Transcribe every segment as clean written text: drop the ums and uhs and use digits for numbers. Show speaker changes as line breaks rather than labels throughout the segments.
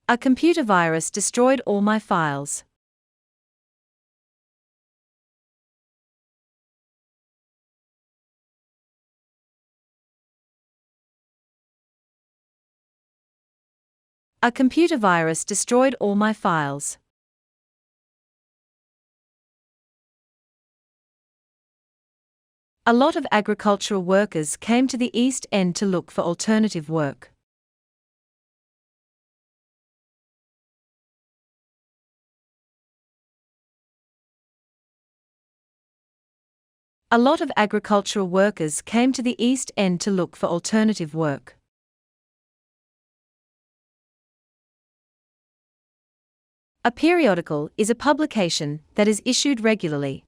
A computer virus destroyed all my files. A computer virus destroyed all my files. A lot of agricultural workers came to the East End to look for alternative work. A lot of agricultural workers came to the East End to look for alternative work. A periodical is a publication that is issued regularly.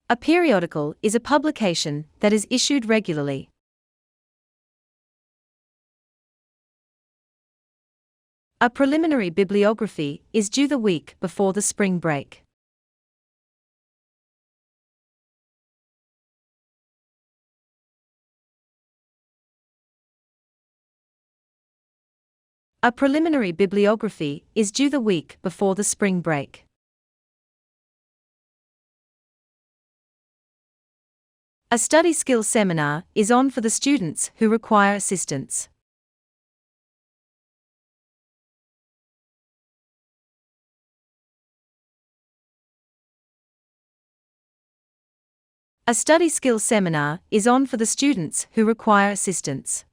A periodical is a publication that is issued regularly. A preliminary bibliography is due the week before the spring break. A preliminary bibliography is due the week before the spring break. A study skills seminar is on for the students who require assistance. A study skills seminar is on for the students who require assistance.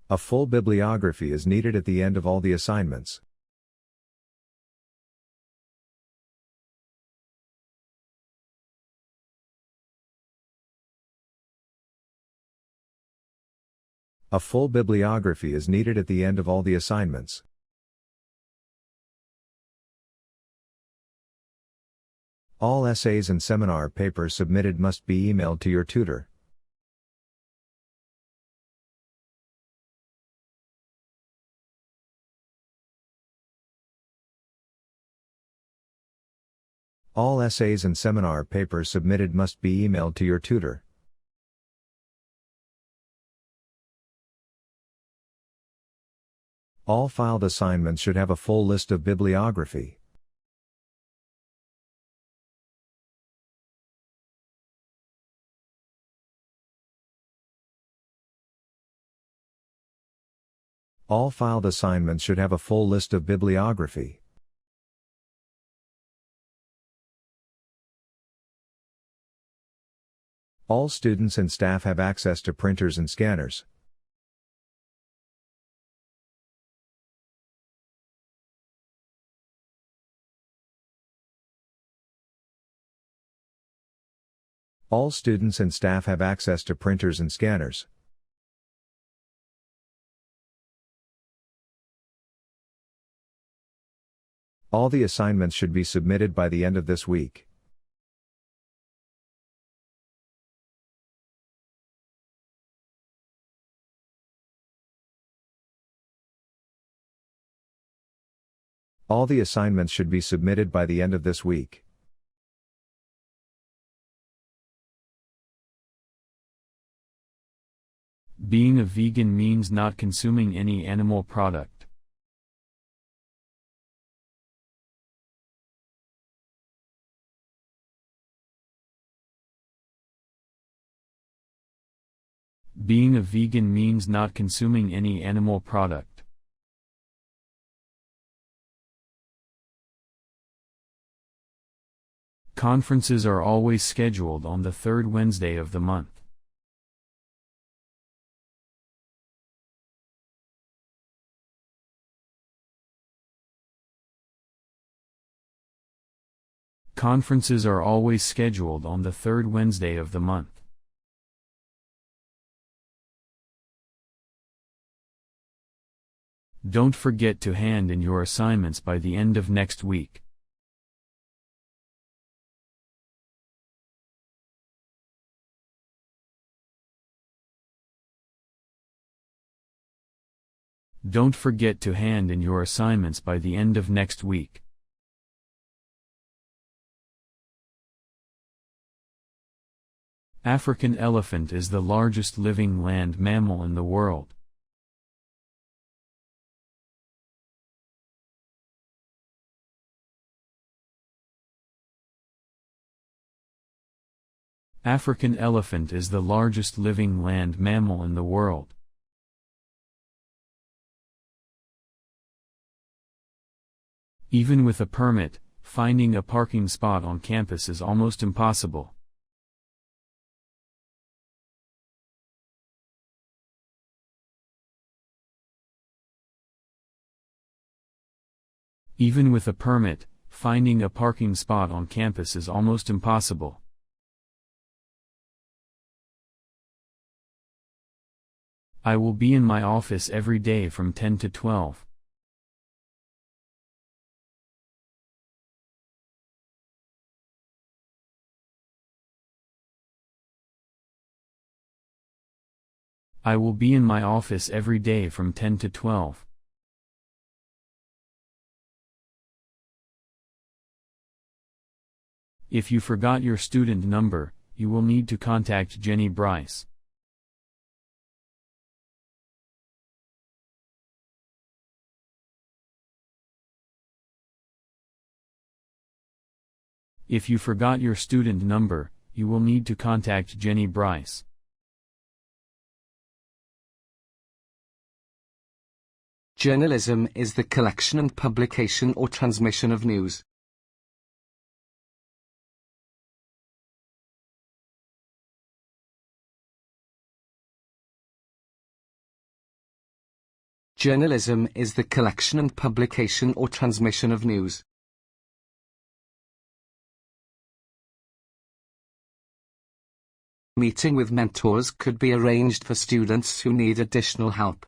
A full bibliography is needed at the end of all the assignments. A full bibliography is needed at the end of all the assignments. All essays and seminar papers submitted must be emailed to your tutor. All essays and seminar papers submitted must be emailed to your tutor. All filed assignments should have a full list of bibliography. All filed assignments should have a full list of bibliography. All students and staff have access to printers and scanners. All students and staff have access to printers and scanners. All the assignments should be submitted by the end of this week. All the assignments should be submitted by the end of this week.
Being a vegan means not consuming any animal product. Being a vegan means not consuming any animal product. Conferences are always scheduled on the third Wednesday of the month. Conferences are always scheduled on the third Wednesday of the month. Don't forget to hand in your assignments by the end of next week. Don't forget to hand in your assignments by the end of next week. African elephant is the largest living land mammal in the world. African elephant is the largest living land mammal in the world. Even with a permit, finding a parking spot on campus is almost impossible. Even with a permit, finding a parking spot on campus is almost impossible. I will be in my office every day from 10 to 12. I will be in my office every day from 10 to 12. If you forgot your student number, you will need to contact Jenny Bryce. If you forgot your student number, you will need to contact Jenny Bryce.
Journalism is the collection and publication or transmission of news. Journalism is the collection and publication or transmission of news. Meeting with mentors could be arranged for students who need additional help.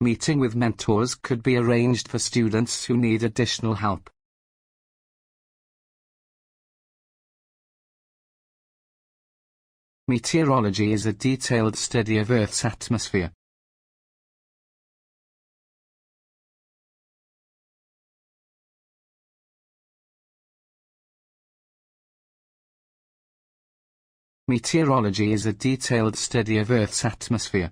Meeting with mentors could be arranged for students who need additional help. Meteorology is a detailed study of Earth's atmosphere. Meteorology is a detailed study of Earth's atmosphere.